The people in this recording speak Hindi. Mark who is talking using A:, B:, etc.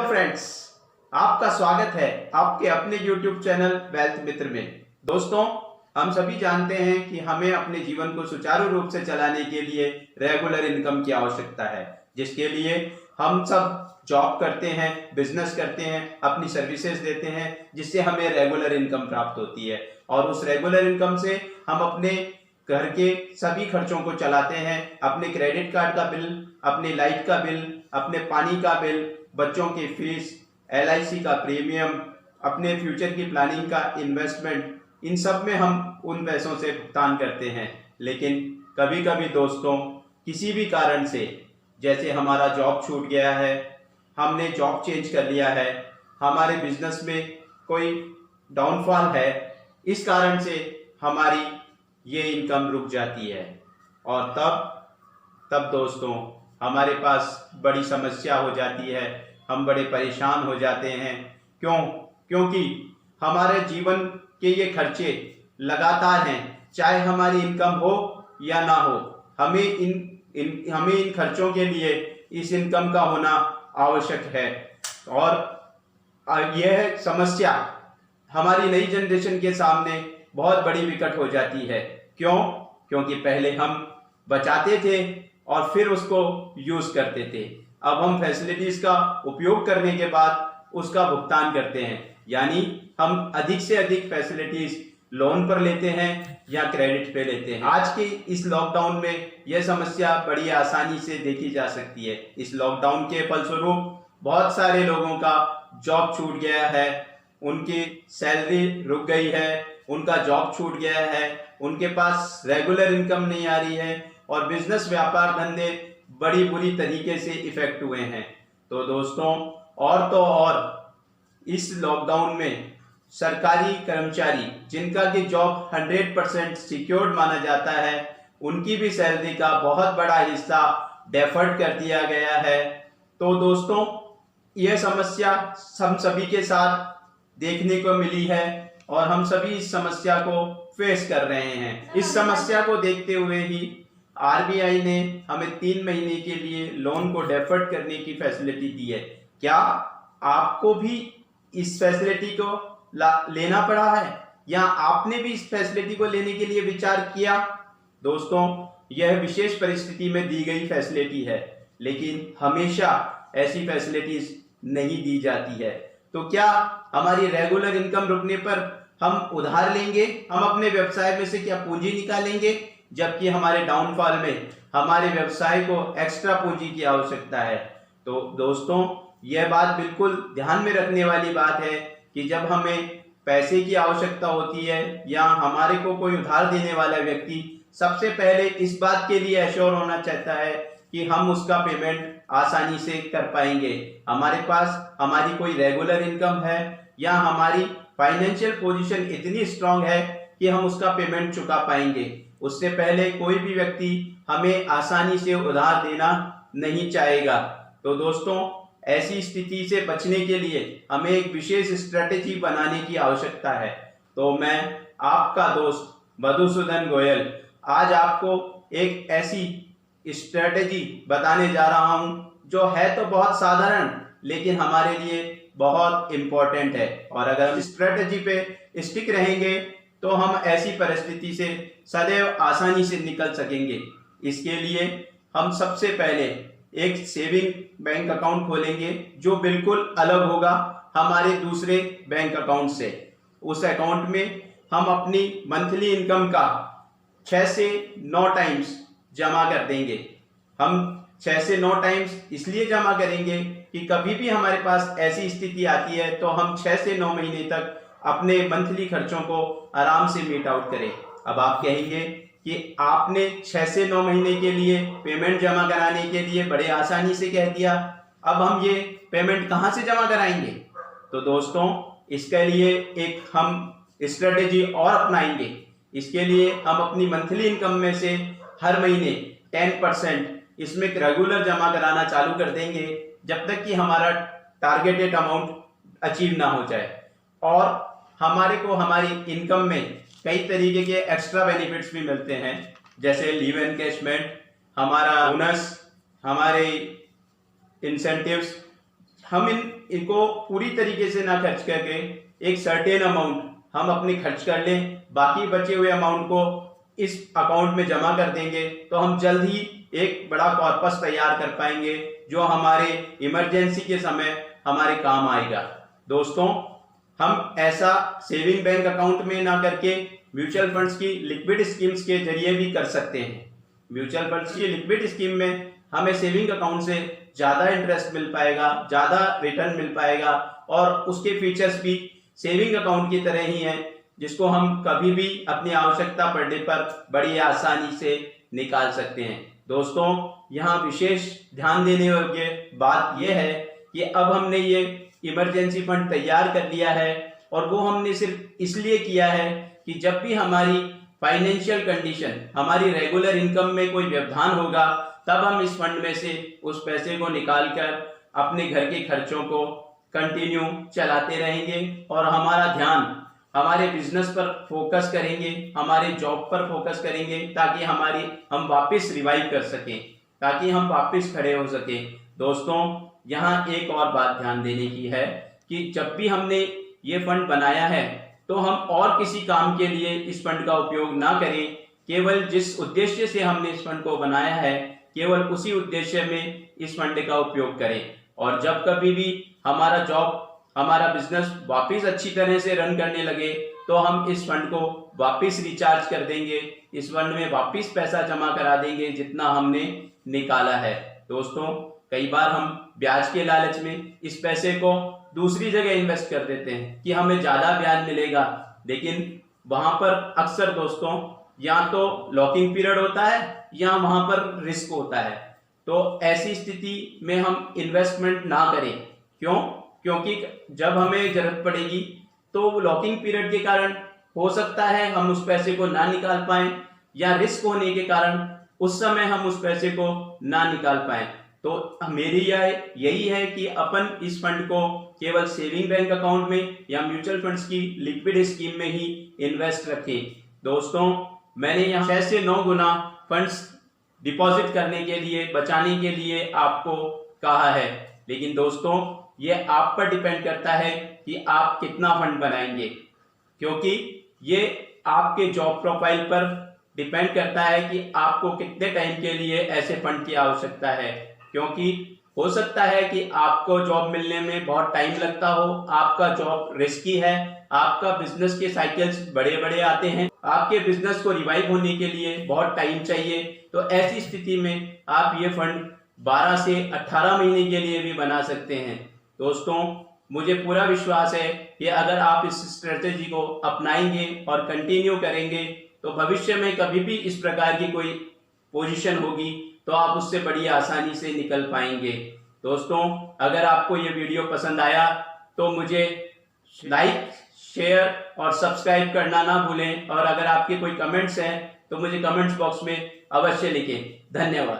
A: हेलो फ्रेंड्स, आपका स्वागत है आपके अपने YouTube चैनल वेल्थ मित्र में। दोस्तों, हम सभी जानते हैं कि हमें अपने जीवन को सुचारू रूप से चलाने के लिए रेगुलर इनकम की आवश्यकता है, जिसके लिए हम सब जॉब करते हैं, बिजनेस करते हैं, अपनी सर्विसेज देते हैं, जिससे हमें रेगुलर इनकम प्राप्त होती है और उस रेगुलर इनकम से हम अपने घर के सभी खर्चों को चलाते हैं। अपने क्रेडिट कार्ड का बिल, अपने लाइट का बिल, अपने पानी का बिल, बच्चों की फीस, LIC का प्रीमियम, अपने फ्यूचर की प्लानिंग का इन्वेस्टमेंट, इन सब में हम उन पैसों से भुगतान करते हैं। लेकिन कभी कभी दोस्तों, किसी भी कारण से, जैसे हमारा जॉब छूट गया है, हमने जॉब चेंज कर लिया है, हमारे बिजनेस में कोई डाउनफॉल है, इस कारण से हमारी ये इनकम रुक जाती है और तब दोस्तों हमारे पास बड़ी समस्या हो जाती है। हम बड़े परेशान हो जाते हैं। क्योंकि हमारे जीवन के ये खर्चे लगातार हैं, चाहे हमारी इनकम हो या ना हो। हमें इन खर्चों के लिए इस इनकम का होना आवश्यक है और यह समस्या हमारी नई जनरेशन के सामने बहुत बड़ी विकट हो जाती है। क्योंकि पहले हम बचाते थे और फिर उसको यूज करते थे। अब हम फैसिलिटीज का उपयोग करने के बाद उसका भुगतान करते हैं, यानी हम अधिक से अधिक फैसिलिटीज लोन पर लेते हैं या क्रेडिट पे लेते हैं। आज के इस लॉकडाउन में यह समस्या बड़ी आसानी से देखी जा सकती है। इस लॉकडाउन के फलस्वरूप बहुत सारे लोगों का जॉब छूट गया है, उनकी सैलरी रुक गई है, उनका जॉब छूट गया है, उनके पास रेगुलर इनकम नहीं आ रही है और बिजनेस व्यापार धंधे बड़ी बुरी तरीके से इफेक्ट हुए हैं। तो दोस्तों, और इस लॉकडाउन में सरकारी कर्मचारी जिनका कि जॉब 100% सिक्योर्ड माना जाता है, उनकी भी सैलरी का बहुत बड़ा हिस्सा डेफर्ड कर दिया गया है। तो दोस्तों, यह समस्या हम सभी के साथ देखने को मिली है और हम सभी इस समस्या को फेस कर रहे हैं। इस समस्या को देखते हुए ही RBI ने हमें 3 महीने के लिए लोन को डेफर्ड करने की फैसिलिटी दी है। क्या आपको भी इस फैसिलिटी को लेना पड़ा है या आपने भी इस फैसिलिटी को लेने के लिए विचार किया? दोस्तों, यह विशेष परिस्थिति में दी गई फैसिलिटी है, लेकिन हमेशा ऐसी फैसिलिटीज नहीं दी जाती है। तो क्या हमारी रेगुलर इनकम रुकने पर हम उधार लेंगे? हम अपने व्यवसाय में से क्या पूंजी निकालेंगे, जबकि हमारे डाउनफॉल में हमारे व्यवसाय को एक्स्ट्रा पूंजी की आवश्यकता है? तो दोस्तों, यह बात बिल्कुल ध्यान में रखने वाली बात है कि जब हमें पैसे की आवश्यकता होती है या हमारे को कोई उधार देने वाला व्यक्ति सबसे पहले इस बात के लिए एश्योर होना चाहता है कि हम उसका पेमेंट आसानी से कर पाएंगे, हमारे पास हमारी कोई रेगुलर इनकम है या हमारी फाइनेंशियल पोजीशन इतनी स्ट्रांग है कि हम उसका पेमेंट चुका पाएंगे। उससे पहले कोई भी व्यक्ति हमें आसानी से उधार देना नहीं चाहेगा। तो दोस्तों, ऐसी स्थिति से बचने के लिए हमें एक विशेष स्ट्रेटेजी बनाने की आवश्यकता है। तो मैं आपका दोस्त मधुसूदन गोयल आज आपको एक ऐसी स्ट्रेटेजी बताने जा रहा हूं जो है तो बहुत साधारण, लेकिन हमारे लिए बहुत इंपॉर्टेंट है। और अगर हम स्ट्रेटेजी पे स्टिक रहेंगे तो हम ऐसी परिस्थिति से सदैव आसानी से निकल सकेंगे। इसके लिए हम सबसे पहले एक सेविंग बैंक अकाउंट खोलेंगे जो बिल्कुल अलग होगा हमारे दूसरे बैंक अकाउंट से। उस अकाउंट में हम अपनी मंथली इनकम का 6 से 9 टाइम्स जमा कर देंगे। हम 6 से 9 टाइम्स इसलिए जमा करेंगे कि कभी भी हमारे पास ऐसी स्थिति आती है तो हम 6 से 9 महीने तक अपने मंथली खर्चों को आराम से मीट आउट करें। अब आप कहेंगे कि आपने 6 से 9 महीने के लिए पेमेंट जमा कराने के लिए बड़े आसानी से कह दिया, अब हम ये पेमेंट कहाँ से जमा कराएंगे? तो दोस्तों, इसके लिए एक हम स्ट्रेटेजी और अपनाएंगे। इसके लिए हम अपनी मंथली इनकम में से हर महीने 10% इसमें रेगुलर जमा कराना चालू कर देंगे जब तक कि हमारा टारगेटेड अमाउंट अचीव ना हो जाए। और हमारे को हमारी इनकम में कई तरीके के एक्स्ट्रा बेनिफिट्स भी मिलते हैं, जैसे लीव एनकैशमेंट, हमारा बोनस, हमारे इंसेंटिव्स, हम इनको पूरी तरीके से ना खर्च करके एक सर्टेन अमाउंट हम अपने खर्च कर लें, बाकी बचे हुए अमाउंट को इस अकाउंट में जमा कर देंगे तो हम जल्द ही एक बड़ा कॉर्पस तैयार कर पाएंगे जो हमारे इमरजेंसी के समय हमारे काम आएगा। दोस्तों, हम ऐसा सेविंग बैंक अकाउंट में ना करके म्यूचुअल फंड्स की लिक्विड स्कीम्स के जरिए भी कर सकते हैं। म्यूचुअल फंड्स की लिक्विड स्कीम में हमें सेविंग अकाउंट से ज्यादा इंटरेस्ट मिल पाएगा, ज्यादा रिटर्न मिल पाएगा और उसके फीचर्स भी सेविंग अकाउंट की तरह ही हैं, जिसको हम कभी भी अपनी आवश्यकता पड़ने पर बड़ी आसानी से निकाल सकते हैं। दोस्तों, यहाँ विशेष ध्यान देने योग्य बात यह है कि अब हमने ये इमरजेंसी फंड तैयार कर लिया है और वो हमने सिर्फ इसलिए किया है कि जब भी हमारी फाइनेंशियल कंडीशन, हमारी रेगुलर इनकम में कोई व्यवधान होगा तब हम इस फंड में से उस पैसे को निकालकर अपने घर के खर्चों को कंटिन्यू चलाते रहेंगे और हमारा ध्यान हमारे बिजनेस पर फोकस करेंगे, हमारे जॉब पर फोकस करेंगे ताकि हम वापस रिवाइव कर सकें, ताकि हम वापस खड़े हो सकें। दोस्तों, यहाँ एक और बात ध्यान देने की है कि जब भी हमने ये फंड बनाया है तो हम और किसी काम के लिए इस फंड का उपयोग ना करें, केवल जिस उद्देश्य से हमने इस फंड को बनाया है केवल उसी उद्देश्य में इस फंड का उपयोग करें। और जब कभी भी हमारा जॉब, हमारा बिजनेस वापस अच्छी तरह से रन करने लगे तो हम इस फंड को वापस रिचार्ज कर देंगे, इस फंड में वापस पैसा जमा करा देंगे जितना हमने निकाला है। दोस्तों, कई बार हम ब्याज के लालच में इस पैसे को दूसरी जगह इन्वेस्ट कर देते हैं कि हमें ज्यादा ब्याज मिलेगा, लेकिन वहां पर अक्सर दोस्तों या तो लॉकिंग पीरियड होता है या वहां पर रिस्क होता है। तो ऐसी स्थिति में हम इन्वेस्टमेंट ना करें। क्यों? क्योंकि जब हमें जरूरत पड़ेगी तो लॉकिंग पीरियड के कारण हो सकता है हम उस पैसे को ना निकाल पाएं या रिस्क होने के कारण उस समय हम उस पैसे को ना निकाल पाएं। तो मेरी राय यही है कि अपन इस फंड को केवल सेविंग बैंक अकाउंट में या म्यूचुअल फंड्स की लिक्विड स्कीम में ही इन्वेस्ट रखें। दोस्तों, मैंने यहाँ 6 से 9 गुना फंड्स डिपॉजिट करने के लिए, बचाने के लिए आपको कहा है, लेकिन दोस्तों ये आप पर डिपेंड करता है कि आप कितना फंड बनाएंगे, क्योंकि ये आपके जॉब प्रोफाइल पर डिपेंड करता है कि आपको कितने टाइम के लिए ऐसे फंड की आवश्यकता है। क्योंकि हो सकता है कि आपको जॉब मिलने में बहुत टाइम लगता हो, आपका जॉब रिस्की है, आपका बिजनेस के साइकिल्स बड़े बड़े आते हैं, आपके बिजनेस को रिवाइव होने के लिए बहुत टाइम चाहिए। तो ऐसी स्थिति में आप ये फंड 12 से 18 महीने के लिए भी बना सकते हैं। दोस्तों, मुझे पूरा विश्वास है कि अगर आप इस स्ट्रेटेजी को अपनाएंगे और कंटिन्यू करेंगे तो भविष्य में कभी भी इस प्रकार की कोई पोजीशन होगी तो आप उससे बड़ी आसानी से निकल पाएंगे। दोस्तों, अगर आपको ये वीडियो पसंद आया तो मुझे लाइक, शेयर और सब्सक्राइब करना ना भूलें और अगर आपके कोई कमेंट्स हैं तो मुझे कमेंट्स बॉक्स में अवश्य लिखें। धन्यवाद।